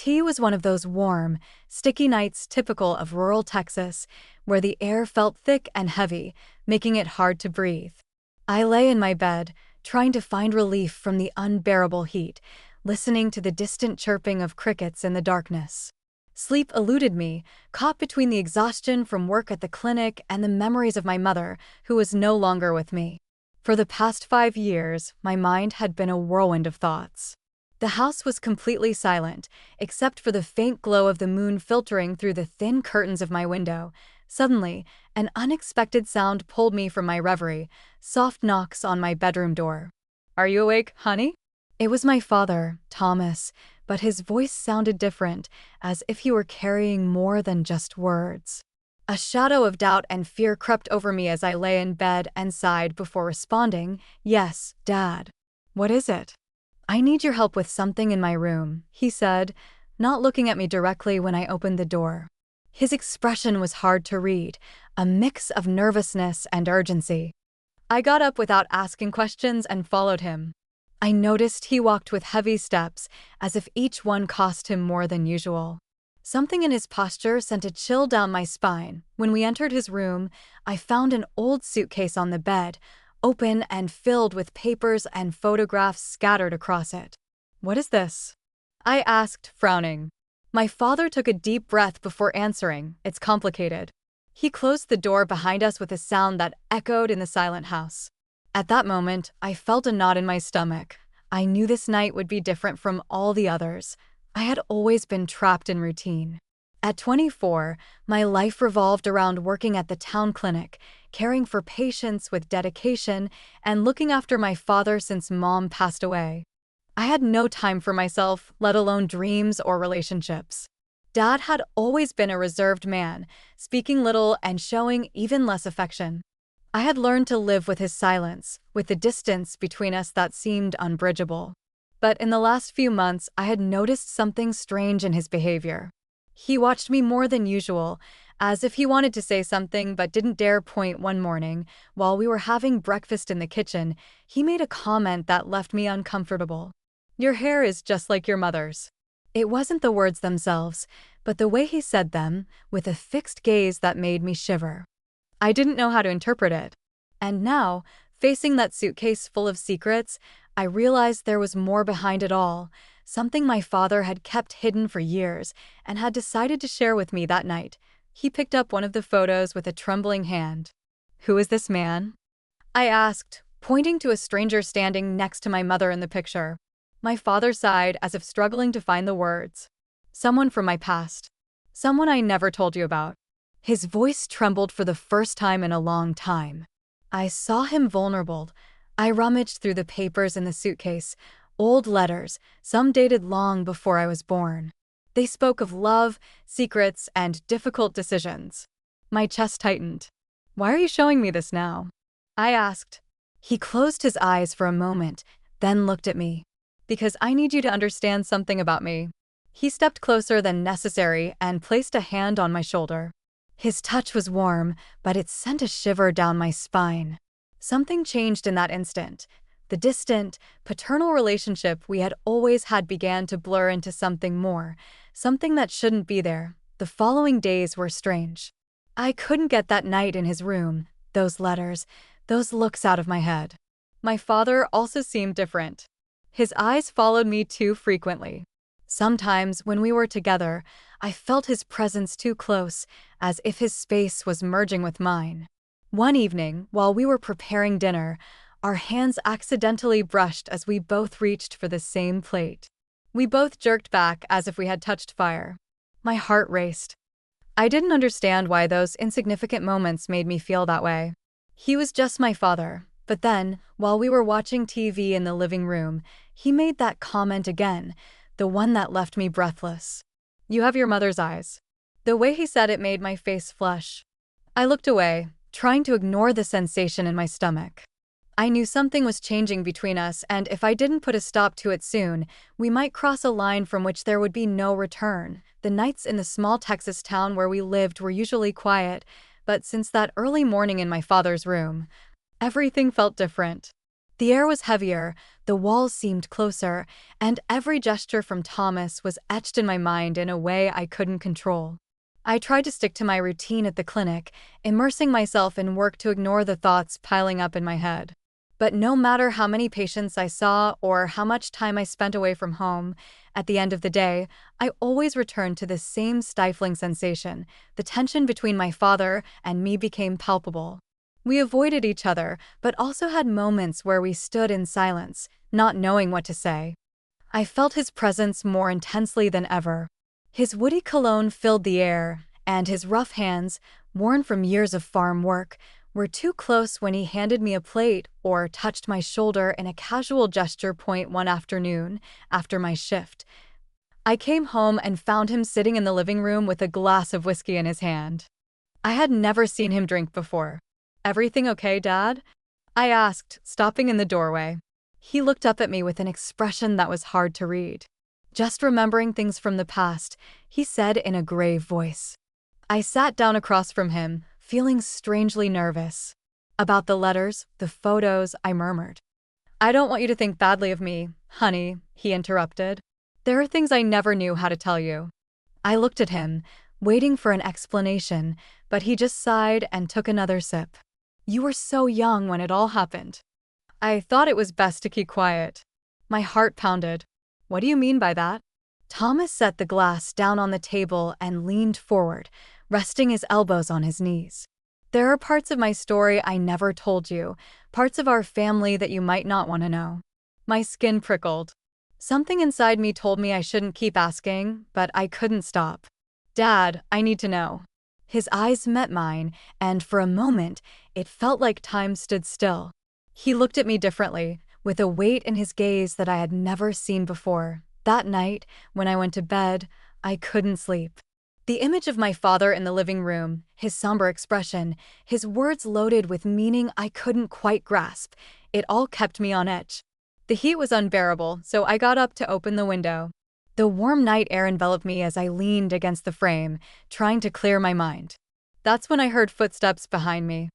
tea was one of those warm, sticky nights typical of rural Texas, where the air felt thick and heavy, making it hard to breathe. I lay in my bed, trying to find relief from the unbearable heat, listening to the distant chirping of crickets in the darkness. Sleep eluded me, caught between the exhaustion from work at the clinic and the memories of my mother, who was no longer with me. For the past 5 years, my mind had been a whirlwind of thoughts. The house was completely silent, except for the faint glow of the moon filtering through the thin curtains of my window. Suddenly, an unexpected sound pulled me from my reverie, soft knocks on my bedroom door. "Are you awake, honey?" It was my father, Thomas, but his voice sounded different, as if he were carrying more than just words. A shadow of doubt and fear crept over me as I lay in bed and sighed before responding, "Yes, Dad." "What is it?" "I need your help with something in my room," he said, not looking at me directly when I opened the door. His expression was hard to read, a mix of nervousness and urgency. I got up without asking questions and followed him. I noticed he walked with heavy steps, as if each one cost him more than usual. Something in his posture sent a chill down my spine. When we entered his room, I found an old suitcase on the bed, open and filled with papers and photographs scattered across it. "What is this?" I asked, frowning. My father took a deep breath before answering. "It's complicated." He closed the door behind us with a sound that echoed in the silent house. At that moment, I felt a knot in my stomach. I knew this night would be different from all the others. I had always been trapped in routine. At 24, my life revolved around working at the town clinic, caring for patients with dedication, and looking after my father since Mom passed away. I had no time for myself, let alone dreams or relationships. Dad had always been a reserved man, speaking little and showing even less affection. I had learned to live with his silence, with the distance between us that seemed unbridgeable. But in the last few months, I had noticed something strange in his behavior. He watched me more than usual, as if he wanted to say something but didn't dare point. One morning, while we were having breakfast in the kitchen, he made a comment that left me uncomfortable. "Your hair is just like your mother's." It wasn't the words themselves, but the way he said them, with a fixed gaze that made me shiver. I didn't know how to interpret it. And now, facing that suitcase full of secrets, I realized there was more behind it all, something my father had kept hidden for years and had decided to share with me that night. He picked up one of the photos with a trembling hand. "Who is this man?" I asked, pointing to a stranger standing next to my mother in the picture. My father sighed as if struggling to find the words. "Someone from my past. Someone I never told you about." His voice trembled for the first time in a long time. I saw him vulnerable. I rummaged through the papers in the suitcase, old letters, some dated long before I was born. They spoke of love, secrets, and difficult decisions. My chest tightened. "Why are you showing me this now?" I asked. He closed his eyes for a moment, then looked at me. "Because I need you to understand something about me." He stepped closer than necessary and placed a hand on my shoulder. His touch was warm, but it sent a shiver down my spine. Something changed in that instant. The distant, paternal relationship we had always had began to blur into something more, something that shouldn't be there. The following days were strange. I couldn't get that night in his room, those letters, those looks out of my head. My father also seemed different. His eyes followed me too frequently. Sometimes, when we were together, I felt his presence too close, as if his space was merging with mine. One evening, while we were preparing dinner, our hands accidentally brushed as we both reached for the same plate. We both jerked back as if we had touched fire. My heart raced. I didn't understand why those insignificant moments made me feel that way. He was just my father. But then, while we were watching TV in the living room, he made that comment again, the one that left me breathless. "You have your mother's eyes." The way he said it made my face flush. I looked away, trying to ignore the sensation in my stomach. I knew something was changing between us, and if I didn't put a stop to it soon, we might cross a line from which there would be no return. The nights in the small Texas town where we lived were usually quiet, but since that early morning in my father's room, everything felt different. The air was heavier, the walls seemed closer, and every gesture from Thomas was etched in my mind in a way I couldn't control. I tried to stick to my routine at the clinic, immersing myself in work to ignore the thoughts piling up in my head. But no matter how many patients I saw or how much time I spent away from home, at the end of the day, I always returned to this same stifling sensation. The tension between my father and me became palpable. We avoided each other, but also had moments where we stood in silence, not knowing what to say. I felt his presence more intensely than ever. His woody cologne filled the air, and his rough hands, worn from years of farm work, were too close when he handed me a plate or touched my shoulder in a casual gesture. One afternoon, after my shift, I came home and found him sitting in the living room with a glass of whiskey in his hand. I had never seen him drink before. "Everything okay, Dad?" I asked, stopping in the doorway. He looked up at me with an expression that was hard to read. "Just remembering things from the past," he said in a grave voice. I sat down across from him, feeling strangely nervous. "About the letters, the photos," I murmured. "I don't want you to think badly of me, honey," he interrupted. "There are things I never knew how to tell you." I looked at him, waiting for an explanation, but he just sighed and took another sip. "You were so young when it all happened." I thought it was best to keep quiet. My heart pounded. "What do you mean by that?" Thomas set the glass down on the table and leaned forward, resting his elbows on his knees. "There are parts of my story I never told you, parts of our family that you might not want to know." My skin prickled. Something inside me told me I shouldn't keep asking, but I couldn't stop. "Dad, I need to know." His eyes met mine, and for a moment, it felt like time stood still. He looked at me differently, with a weight in his gaze that I had never seen before. That night, when I went to bed, I couldn't sleep. The image of my father in the living room, his somber expression, his words loaded with meaning I couldn't quite grasp, it all kept me on edge. The heat was unbearable, so I got up to open the window. The warm night air enveloped me as I leaned against the frame, trying to clear my mind. That's when I heard footsteps behind me.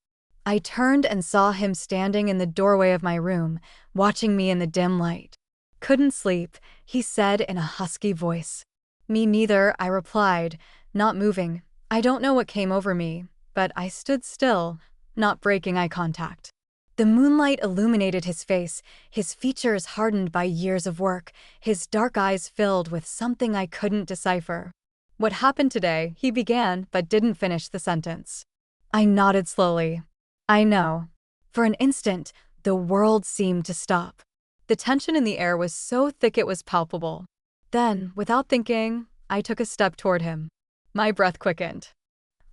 I turned and saw him standing in the doorway of my room, watching me in the dim light. "Couldn't sleep," he said in a husky voice. "Me neither," I replied, not moving. I don't know what came over me, but I stood still, not breaking eye contact. The moonlight illuminated his face, his features hardened by years of work, his dark eyes filled with something I couldn't decipher. "What happened today?" he began, but didn't finish the sentence. I nodded slowly. "I know." For an instant, the world seemed to stop. The tension in the air was so thick it was palpable. Then, without thinking, I took a step toward him. My breath quickened.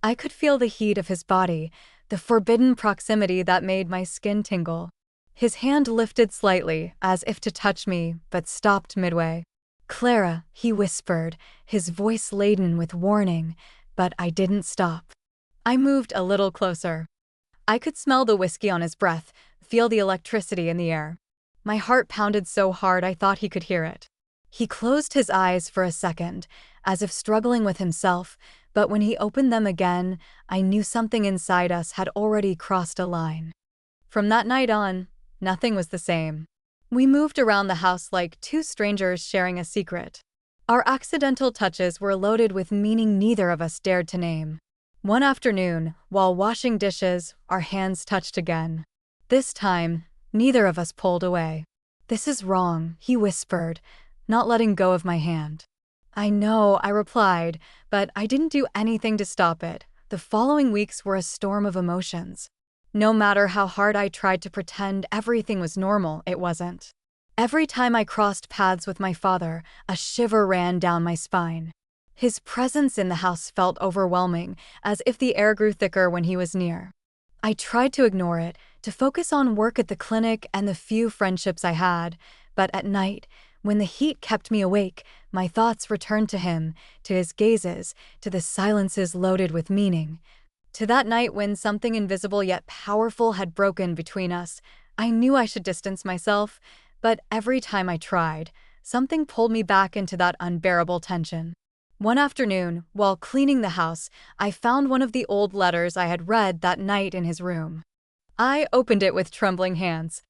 I could feel the heat of his body, the forbidden proximity that made my skin tingle. His hand lifted slightly, as if to touch me, but stopped midway. "Clara," he whispered, his voice laden with warning, but I didn't stop. I moved a little closer. I could smell the whiskey on his breath, feel the electricity in the air. My heart pounded so hard I thought he could hear it. He closed his eyes for a second, as if struggling with himself, but when he opened them again, I knew something inside us had already crossed a line. From that night on, nothing was the same. We moved around the house like two strangers sharing a secret. Our accidental touches were loaded with meaning neither of us dared to name. One afternoon, while washing dishes, our hands touched again. This time, neither of us pulled away. "This is wrong," he whispered, not letting go of my hand. "I know," I replied, but I didn't do anything to stop it. The following weeks were a storm of emotions. No matter how hard I tried to pretend everything was normal, it wasn't. Every time I crossed paths with my father, a shiver ran down my spine. His presence in the house felt overwhelming, as if the air grew thicker when he was near. I tried to ignore it, to focus on work at the clinic and the few friendships I had, but at night, when the heat kept me awake, my thoughts returned to him, to his gazes, to the silences loaded with meaning. To that night when something invisible yet powerful had broken between us. I knew I should distance myself, but every time I tried, something pulled me back into that unbearable tension. One afternoon, while cleaning the house, I found one of the old letters I had read that night in his room. I opened it with trembling hands.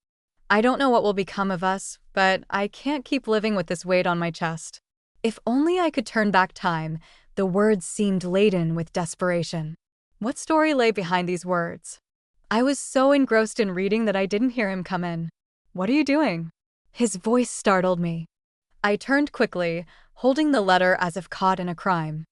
I don't know what will become of us, but I can't keep living with this weight on my chest. If only I could turn back time, the words seemed laden with desperation. What story lay behind these words? I was so engrossed in reading that I didn't hear him come in. "What are you doing?" His voice startled me. I turned quickly, holding the letter as if caught in a crime.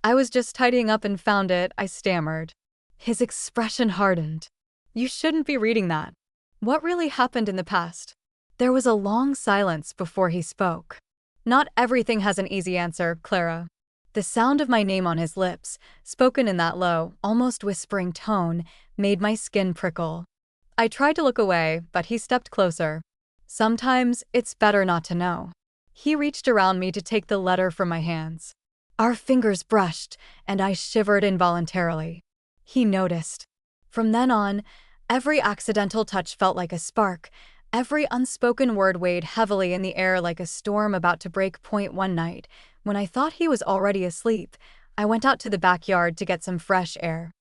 "I was just tidying up and found it," I stammered. His expression hardened. "You shouldn't be reading that. What really happened in the past?" There was a long silence before he spoke. "Not everything has an easy answer, Clara." The sound of my name on his lips, spoken in that low, almost whispering tone, made my skin prickle. I tried to look away, but he stepped closer. "Sometimes it's better not to know." He reached around me to take the letter from my hands. Our fingers brushed, and I shivered involuntarily. He noticed. From then on, every accidental touch felt like a spark. Every unspoken word weighed heavily in the air like a storm about to break point. One night, when I thought he was already asleep, I went out to the backyard to get some fresh air.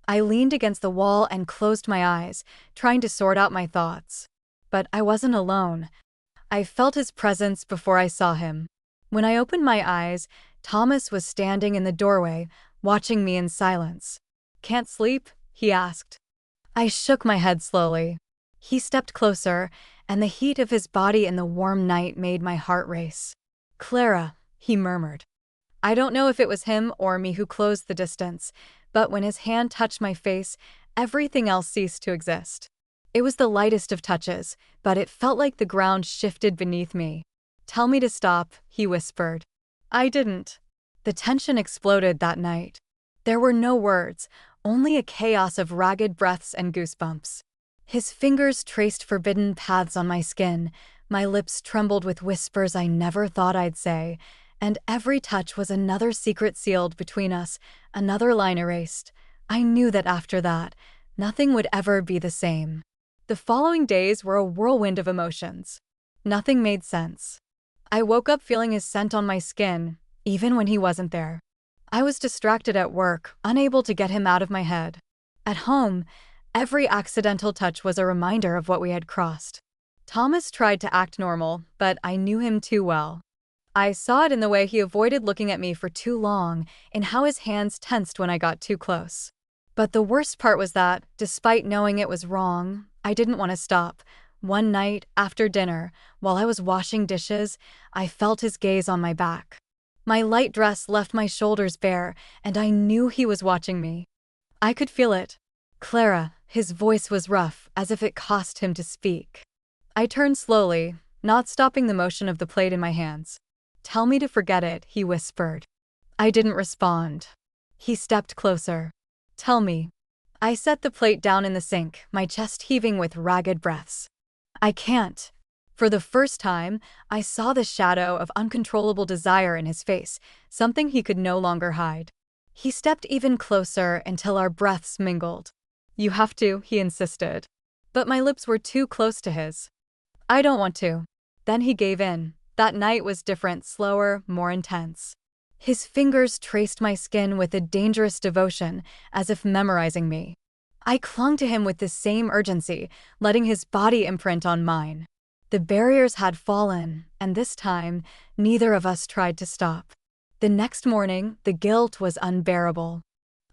I leaned against the wall and closed my eyes, trying to sort out my thoughts. But I wasn't alone. I felt his presence before I saw him. When I opened my eyes, Thomas was standing in the doorway, watching me in silence. "Can't sleep?" he asked. I shook my head slowly. He stepped closer, and the heat of his body in the warm night made my heart race. "Clara," he murmured. I don't know if it was him or me who closed the distance, but when his hand touched my face, everything else ceased to exist. It was the lightest of touches, but it felt like the ground shifted beneath me. "Tell me to stop," he whispered. I didn't. The tension exploded that night. There were no words, only a chaos of ragged breaths and goosebumps. His fingers traced forbidden paths on my skin, my lips trembled with whispers I never thought I'd say, and every touch was another secret sealed between us, another line erased. I knew that after that, nothing would ever be the same. The following days were a whirlwind of emotions. Nothing made sense. I woke up feeling his scent on my skin, even when he wasn't there. I was distracted at work, unable to get him out of my head. At home, every accidental touch was a reminder of what we had crossed. Thomas tried to act normal, but I knew him too well. I saw it in the way he avoided looking at me for too long, in how his hands tensed when I got too close. But the worst part was that, despite knowing it was wrong, I didn't want to stop. One night, after dinner, while I was washing dishes, I felt his gaze on my back. My light dress left my shoulders bare, and I knew he was watching me. I could feel it. "Clara," his voice was rough, as if it cost him to speak. I turned slowly, not stopping the motion of the plate in my hands. "Tell me to forget it," he whispered. I didn't respond. He stepped closer. "Tell me." I set the plate down in the sink, my chest heaving with ragged breaths. "I can't." For the first time, I saw the shadow of uncontrollable desire in his face, something he could no longer hide. He stepped even closer until our breaths mingled. "You have to," he insisted. But my lips were too close to his. "I don't want to." Then he gave in. That night was different, slower, more intense. His fingers traced my skin with a dangerous devotion, as if memorizing me. I clung to him with the same urgency, letting his body imprint on mine. The barriers had fallen, and this time, neither of us tried to stop. The next morning, the guilt was unbearable.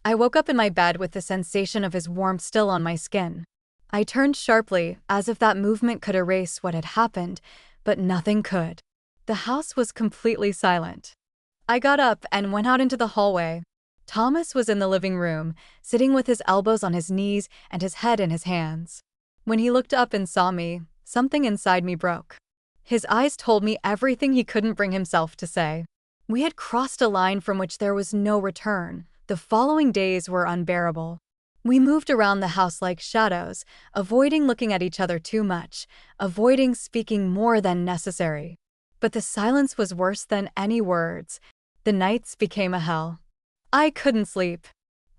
I woke up in my bed with the sensation of his warmth still on my skin. I turned sharply, as if that movement could erase what had happened, but nothing could. The house was completely silent. I got up and went out into the hallway. Thomas was in the living room, sitting with his elbows on his knees and his head in his hands. When he looked up and saw me, something inside me broke. His eyes told me everything he couldn't bring himself to say. We had crossed a line from which there was no return. The following days were unbearable. We moved around the house like shadows, avoiding looking at each other too much, avoiding speaking more than necessary. But the silence was worse than any words. The nights became a hell. I couldn't sleep.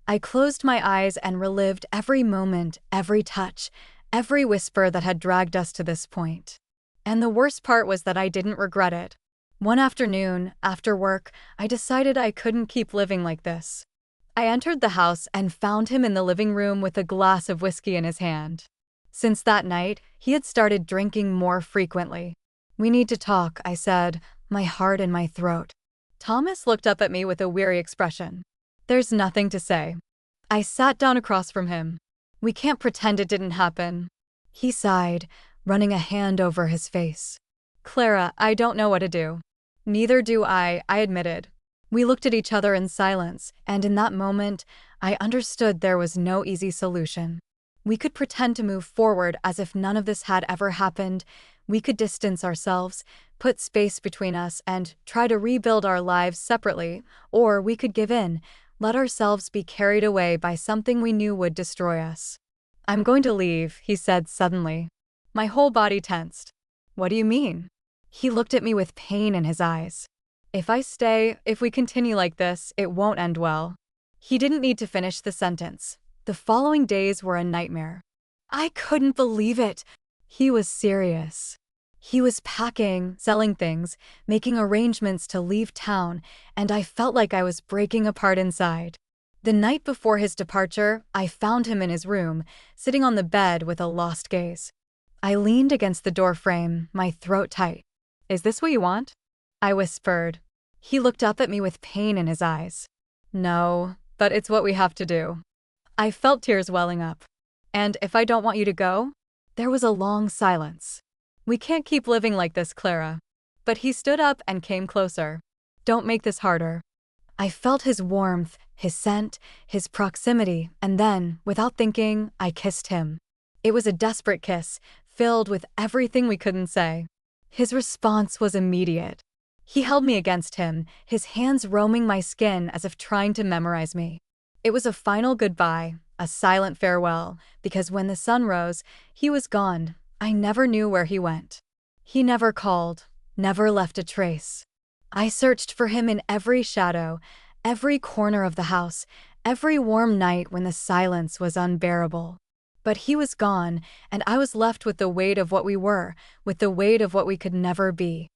I closed my eyes and relived every moment, every touch, every whisper that had dragged us to this point. And the worst part was that I didn't regret it. One afternoon, after work, I decided I couldn't keep living like this. I entered the house and found him in the living room with a glass of whiskey in his hand. Since that night, he had started drinking more frequently. "We need to talk," I said, my heart in my throat. Thomas looked up at me with a weary expression. "There's nothing to say." I sat down across from him. "We can't pretend it didn't happen." He sighed, running a hand over his face. "Clara, I don't know what to do." "Neither do I admitted. We looked at each other in silence, and in that moment, I understood there was no easy solution. We could pretend to move forward as if none of this had ever happened. We could distance ourselves, put space between us, and try to rebuild our lives separately, or we could give in, let ourselves be carried away by something we knew would destroy us. "I'm going to leave," he said suddenly. My whole body tensed. "What do you mean?" He looked at me with pain in his eyes. "If I stay, if we continue like this, it won't end well." He didn't need to finish the sentence. The following days were a nightmare. I couldn't believe it. He was serious. He was packing, selling things, making arrangements to leave town, and I felt like I was breaking apart inside. The night before his departure, I found him in his room, sitting on the bed with a lost gaze. I leaned against the door frame, my throat tight. "Is this what you want?" I whispered. He looked up at me with pain in his eyes. "No, but it's what we have to do." I felt tears welling up. "And if I don't want you to go?" There was a long silence. "We can't keep living like this, Clara." But he stood up and came closer. "Don't make this harder." I felt his warmth, his scent, his proximity, and then, without thinking, I kissed him. It was a desperate kiss, filled with everything we couldn't say. His response was immediate. He held me against him, his hands roaming my skin as if trying to memorize me. It was a final goodbye, a silent farewell, because when the sun rose, he was gone. I never knew where he went. He never called, never left a trace. I searched for him in every shadow, every corner of the house, every warm night when the silence was unbearable. But he was gone, and I was left with the weight of what we were, with the weight of what we could never be.